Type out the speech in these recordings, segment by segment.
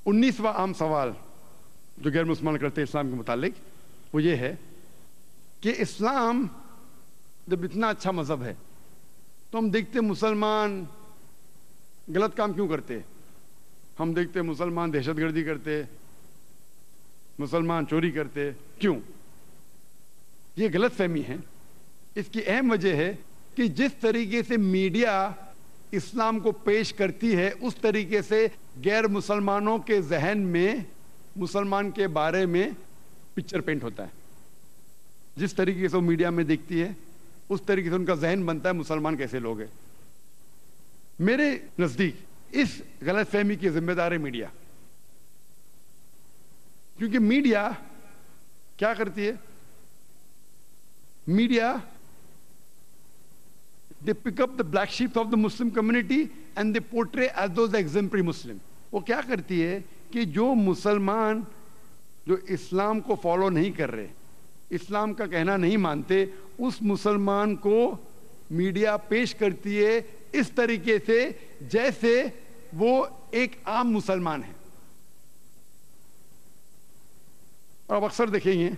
19واں عام سوال جو غیر مسلمان کرتے ہیں اسلام کے متعلق وہ یہ ہے کہ اسلام جب اتنا اچھا مذہب ہے تو ہم دیکھتے مسلمان غلط کام کیوں کرتے؟ ہم دیکھتے مسلمان دہشت گردی کرتے، مسلمان چوری کرتے، کیوں؟ یہ غلط فہمی ہے۔ اس کی اہم وجہ ہے کہ جس طریقے سے میڈیا اسلام کو پیش کرتی ہے اس طریقے سے غیر مسلمانوں کے ذہن میں مسلمان کے بارے میں پکچر پینٹ ہوتا ہے۔ جس طریقے سے وہ میڈیا میں دیکھتی ہے اس طریقے سے ان کا ذہن بنتا ہے مسلمان کیسے لوگ ہیں۔ میرے نزدیک اس غلط فہمی کی ذمہ دار ہے میڈیا، کیونکہ میڈیا کیا کرتی ہے؟ Media they pick up the black sheep of the Muslim community and they portray as those exemplary Muslim۔ وہ کیا کرتی ہے کہ جو مسلمان جو اسلام کو فالو نہیں کر رہے، اسلام کا کہنا نہیں مانتے، اس مسلمان کو میڈیا پیش کرتی ہے اس طریقے سے جیسے وہ ایک عام مسلمان ہے۔ اور اب اکثر دیکھیں گے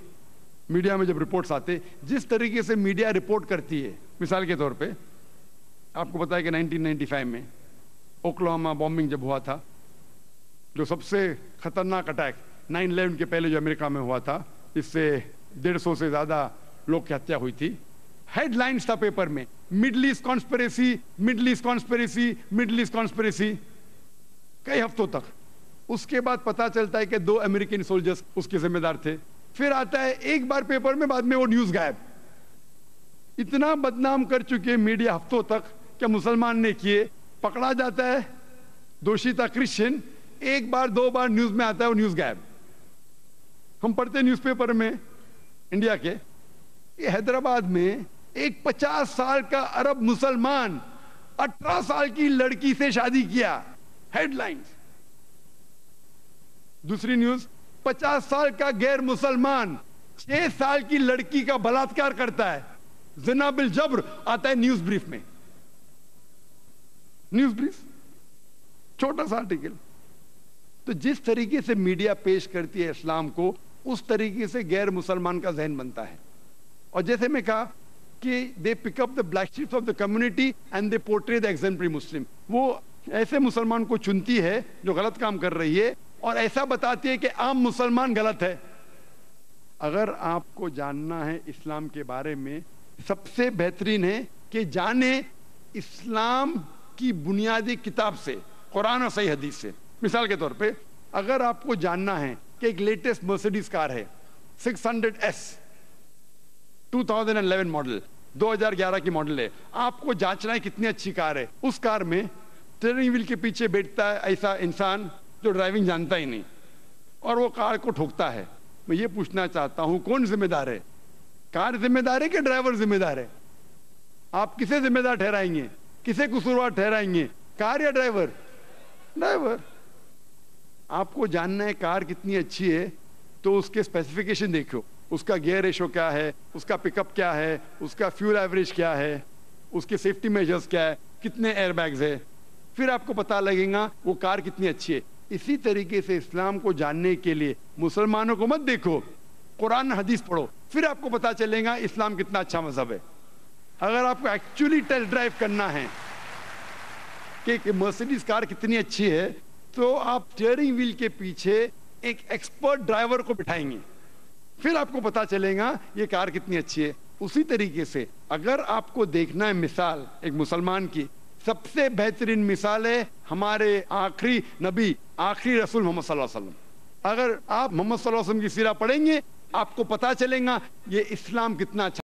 میڈیا میں جب رپورٹس آتے، جس طریقے سے میڈیا رپورٹ کرتی ہے، مثال کے طور پہ آپ کو پتا ہے کہ 1995 میں اوکلاہوما بامبنگ جب ہوا تھا، جو سب سے خطرناک اٹیک 9/11 کے پہلے جو امریکہ میں ہوا تھا، اس سے 150 سے زیادہ لوگ کی ہتیا ہوئی تھی۔ ہیڈ لائنز تھا پیپر میں، middle east conspiracy, middle east conspiracy, middle east conspiracy, کئی ہفتوں تک۔ اس کے بعد پتا چلتا ہے کہ 2 امریکن سولجرز اس کے ذمہ دار تھے۔ پھر آتا ہے ایک بار پیپر میں، بعد میں وہ نیوز غائب۔ اتنا بدنام کر چکے میڈیا ہفتوں تک کہ مسلمان نے کیے، پکڑا جاتا ہے، دوشی تھا کرسچن، ایک بار 2 بار نیوز میں آتا ہے، وہ نیوز غائب۔ ہم پڑھتے نیوز پیپر میں انڈیا کے، یہ حیدرآباد میں ایک 50 سال کا عرب مسلمان 18 سال کی لڑکی سے شادی کیا، ہیڈ لائنز۔ دوسری نیوز، 50 سال کا غیر مسلمان 6 سال کی لڑکی کا بلاತ್ಕಾರ کرتا ہے، زنا بالجبر، آتا ہے نیوز بریف میں۔ نیوز بریف، چھوٹا سا آرٹیکل۔ تو جس طریقے سے میڈیا پیش کرتی ہے اسلام کو، اس طریقے سے غیر مسلمان کا ذہن بنتا ہے۔ اور جیسے میں کہا کہ they pick up the black sheep of the community and they portray the exemplary Muslim۔ وہ ایسے مسلمان کو چنتی ہے جو غلط کام کر رہی ہے اور ایسا بتاتی ہے کہ عام مسلمان غلط ہے۔ اگر آپ کو جاننا ہے اسلام کے بارے میں، سب سے بہترین ہے کہ جانے اسلام کی بنیادی کتاب سے، قرآن اور صحیح حدیث سے۔ مثال کے طور پہ اگر آپ کو جاننا ہے کہ ایک لیٹسٹ مرسیڈیز کار ہے 600S 2011 ماڈل، 2011 کی ماڈل ہے، آپ کو جانچنا ہے کتنی اچھی کار ہے۔ اس کار میں اسٹیئرنگ ویل کے پیچھے بیٹھتا ہے ایسا انسان جو ڈرائیونگ جانتا ہی نہیں، اور وہ کار کو ٹھوکتا ہے۔ میں یہ پوچھنا چاہتا ہوں کون ذمہ دار ہے؟ کار ذمہ دار ہے کہ ڈرائیور ذمہ دار ہے؟ آپ کسے ذمہ دار ٹھہرائیں گے، کسے قصوروار ٹھہرائیں گے، کار یا ڈرائیور؟ ڈرائیور۔ آپ کو جاننا ہے کار کتنی اچھی ہے تو اس کے اسپیسیفکیشن دیکھو، اس کا گیئر ریشو کیا ہے، اس کا پک اپ کیا ہے، اس کا فیول ایوریج کیا ہے، اس کے سیفٹی میجرز کیا ہے، کتنے ایئر بیگز ہے، پھر آپ کو پتا لگے گا وہ کار کتنی اچھی ہے۔ اسی طریقے سے اسلام کو جاننے کے لیے مسلمانوں کو مت دیکھو، قرآن حدیث پڑھو، پھر آپ کو پتا چلے گا اسلام کتنا اچھا مذہب ہے۔ اگر آپ کو ایکچولی ٹیسٹ ڈرائیو کرنا ہے کہ مرسیڈیز کار کتنی اچھی ہے، تو آپ اسٹیئرنگ ویل کے پیچھے ایک ایکسپرٹ ڈرائیور کو بٹھائیں گے، پھر آپ کو پتا چلے گا یہ کار کتنی اچھی ہے۔ اسی طریقے سے اگر آپ کو دیکھنا ہے مثال ایک مسلمان کی، سب سے بہترین مثال ہے ہمارے آخری نبی، آخری رسول محمد صلی اللہ علیہ وسلم۔ اگر آپ محمد صلی اللہ علیہ وسلم کی سیرہ پڑھیں گے، آپ کو پتا چلے گا یہ اسلام کتنا اچھا